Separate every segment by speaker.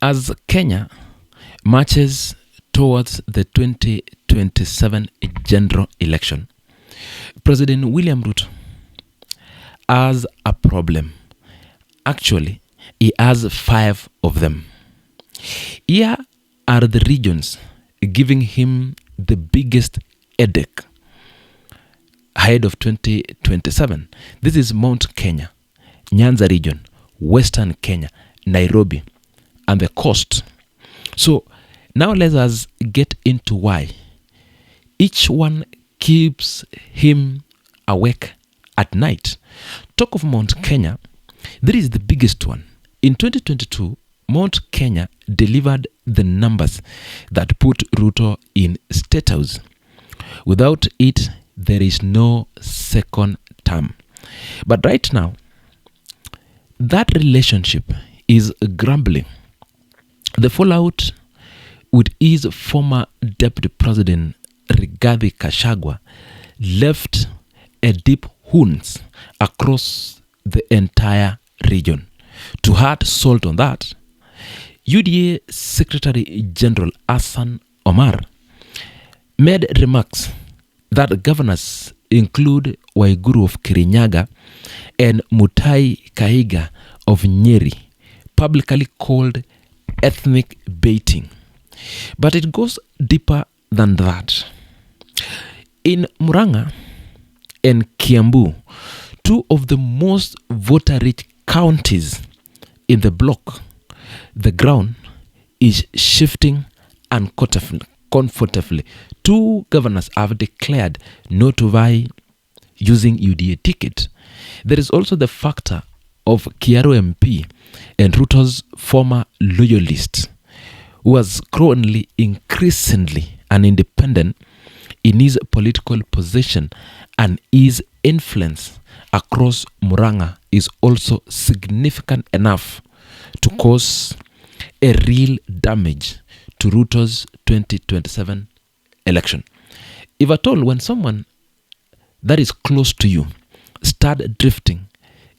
Speaker 1: As Kenya marches towards the 2027 general election, President William Ruto has a problem. Actually, he has 5 of them. Here are the regions giving him the biggest headache ahead of 2027. This is Mount Kenya, Nyanza region, Western Kenya, Nairobi, and the coast. So now let us get into why each one keeps him awake at night. Talk of Mount Kenya, this is the biggest one. In 2022, Mount Kenya delivered the numbers that put Ruto in State House. Without it, there is no second term. But right now, that relationship is grumbling. The fallout with his former Deputy President Rigathi Gachagua left a deep wounds across the entire region. To add salt on that, UDA Secretary General Hassan Omar made remarks that governors include Waiguru of Kirinyaga and Mutai Kahiga of Nyeri publicly called ethnic baiting. But it goes deeper than that. In Murang'a and Kiambu, 2 of the most voter-rich counties in the bloc, the ground is shifting uncomfortably. 2 governors have declared not to vie using UDA ticket. There is also the factor of Kiaru MP and Ruto's former loyalist, who has grown increasingly an independent in his political position, and his influence across Murang'a is also significant enough to cause a real damage to Ruto's 2027 election. If at all, when someone that is close to you start drifting,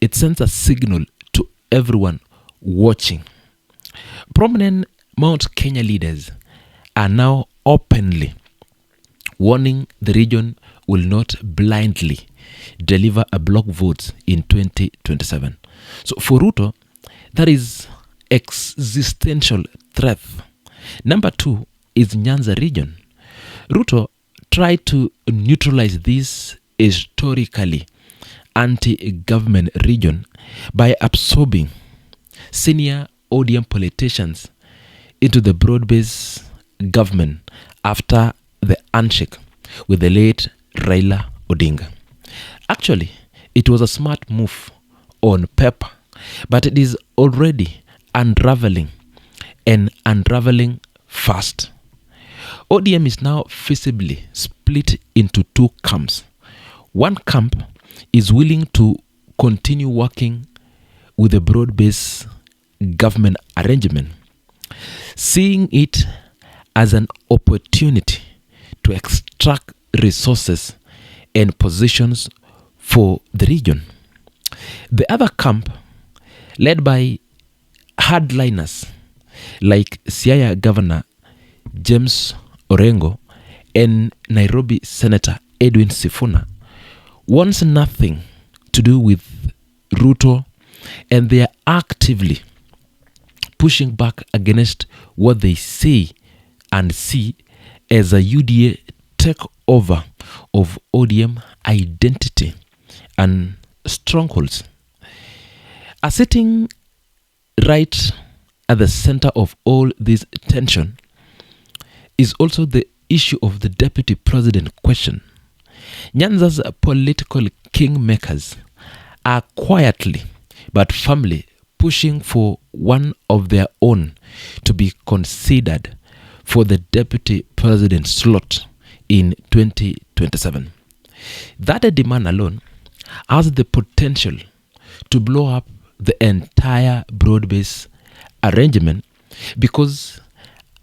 Speaker 1: it sends a signal to everyone watching. Prominent Mount Kenya leaders are now openly warning the region will not blindly deliver a block vote in 2027. So for Ruto, that is existential threat. Number 2 is Nyanza region. Ruto tried to neutralize this historically anti-government region by absorbing senior ODM politicians into the broad-based government after the handshake with the late Raila Odinga. Actually, it was a smart move on paper, but it is already unraveling and unraveling fast. ODM is now visibly split into 2 camps. One camp is willing to continue working with a broad-based government arrangement, seeing it as an opportunity to extract resources and positions for the region. The other camp, led by hardliners like Siaya Governor James Orengo and Nairobi Senator Edwin Sifuna, wants nothing to do with Ruto, and they are actively pushing back against what they say and see as a UDA takeover of ODM identity and strongholds. Are sitting right at the center of all this tension is also the issue of the deputy president question. Nyanza's political kingmakers are quietly but firmly pushing for one of their own to be considered for the deputy president slot in 2027. That demand alone has the potential to blow up the entire broad-based arrangement, because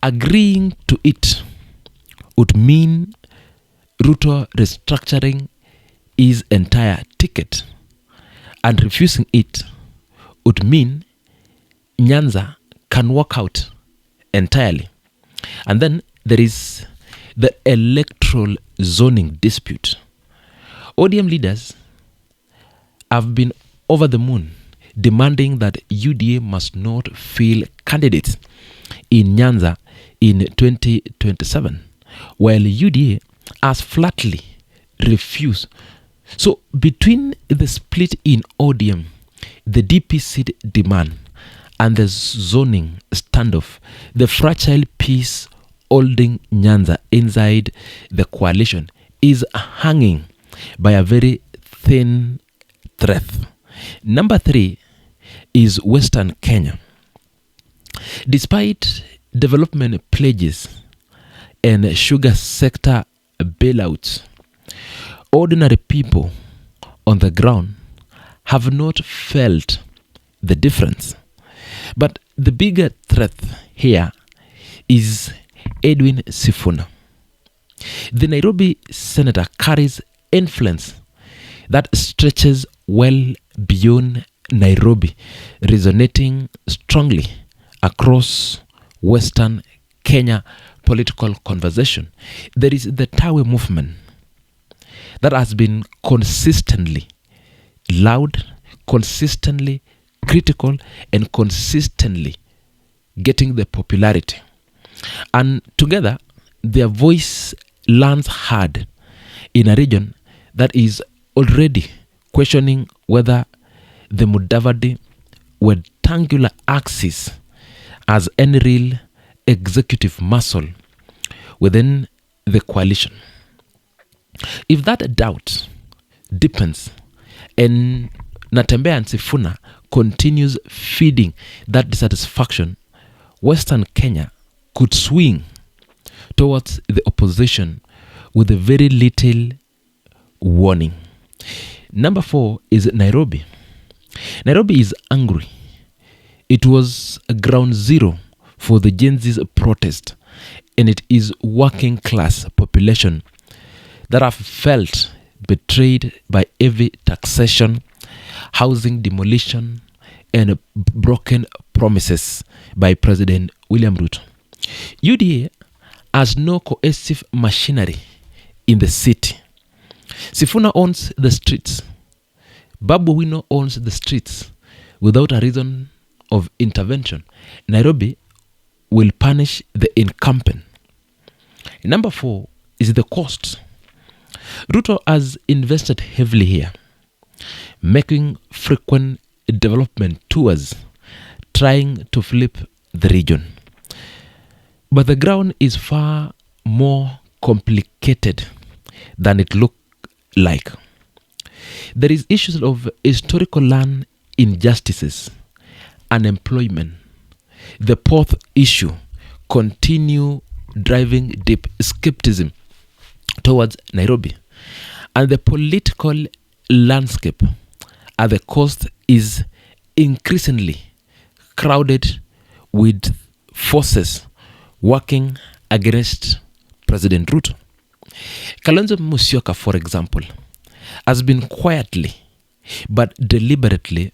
Speaker 1: agreeing to it would mean Ruto restructuring his entire ticket, and refusing it would mean Nyanza can walk out entirely. And then there is the electoral zoning dispute. ODM leaders have been over the moon demanding that UDA must not field candidates in Nyanza in 2027, while UDA has flatly refused. So between the split in ODM, the DP seat demand, and the zoning standoff, the fragile peace holding Nyanza inside the coalition is hanging by a very thin thread. Number 3 is Western Kenya. Despite development pledges and sugar sector bailouts, ordinary people on the ground have not felt the difference. But the bigger threat here is Edwin Sifuna. The Nairobi senator carries influence that stretches well beyond Nairobi, resonating strongly across Western Kenya political conversation. There is the Tawe movement that has been consistently loud, consistently critical, and consistently getting the popularity. And together, their voice lands hard in a region that is already questioning whether the Mudavadi rectangular axis has any real executive muscle within the coalition. If that doubt deepens and Natembeya and Sifuna continues feeding that dissatisfaction, Western Kenya could swing towards the opposition with a very little warning. Number 4 is Nairobi. Nairobi is angry. It was a ground zero for the Gen Z's protest, and it is working class population that have felt betrayed by heavy taxation, housing demolition, and broken promises by President William Ruto. UDA has no cohesive machinery in the city. Sifuna owns the streets. Babu Wino owns the streets. Without a reason of intervention, Nairobi will punish the incumbent. Number 4 is the cost. Ruto has invested heavily here, making frequent development tours, trying to flip the region. But the ground is far more complicated than it looks like. There is issues of historical land injustices, unemployment. The fourth issue continue driving deep skepticism towards Nairobi. And the political landscape at the coast is increasingly crowded with forces working against President Ruto. Kalonzo Musyoka, for example, has been quietly but deliberately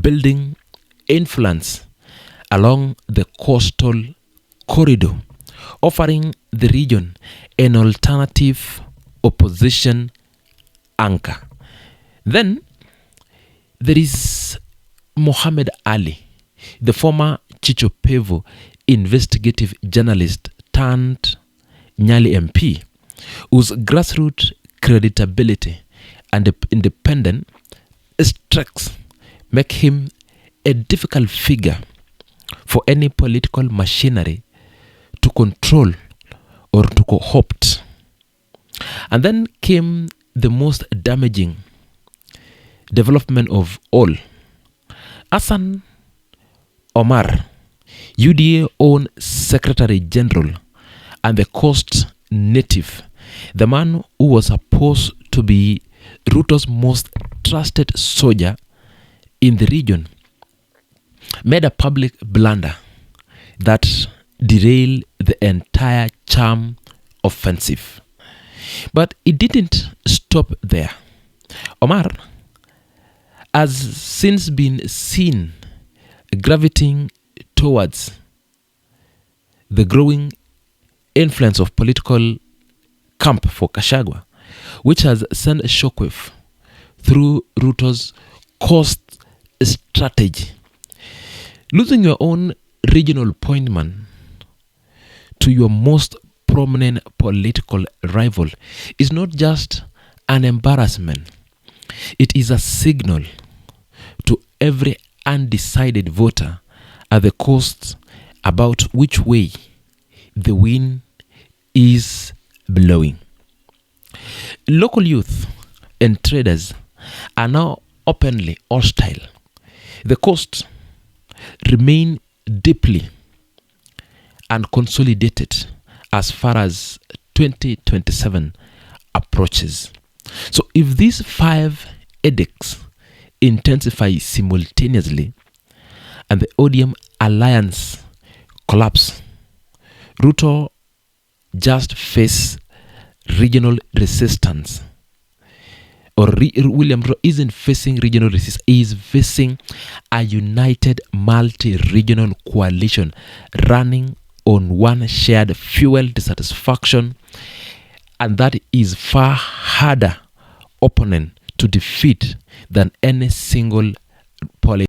Speaker 1: building influence along the coastal corridor, offering the region an alternative opposition anchor. Then there is Mohammed Ali, the former Chicho Pevo investigative journalist turned Nyali MP, whose grassroots credibility and independent strengths make him a difficult figure for any political machinery to control or to co-opt. And then came the most damaging development of all. Hassan Omar, UDA own Secretary General and the coast native, the man who was supposed to be Ruto's most trusted soldier in the region, made a public blunder that derailed the entire charm offensive. But it didn't stop there. Omar has since been seen gravitating towards the growing influence of political camp for Gachagua, which has sent a shockwave through Ruto's cost strategy. Losing your own regional pointman to your most prominent political rival is not just an embarrassment. It is a signal to every undecided voter at the coast about which way the wind is blowing. Local youth and traders are now openly hostile. The coast remain deeply unconsolidated as far as 2027 approaches. So if these 5 edicts intensify simultaneously and the ODM alliance collapse, Ruto just face regional resistance. William Ruto isn't facing regional resistance. He is facing a united multi-regional coalition running on one shared fuel dissatisfaction, and that is far harder opponent to defeat than any single politician.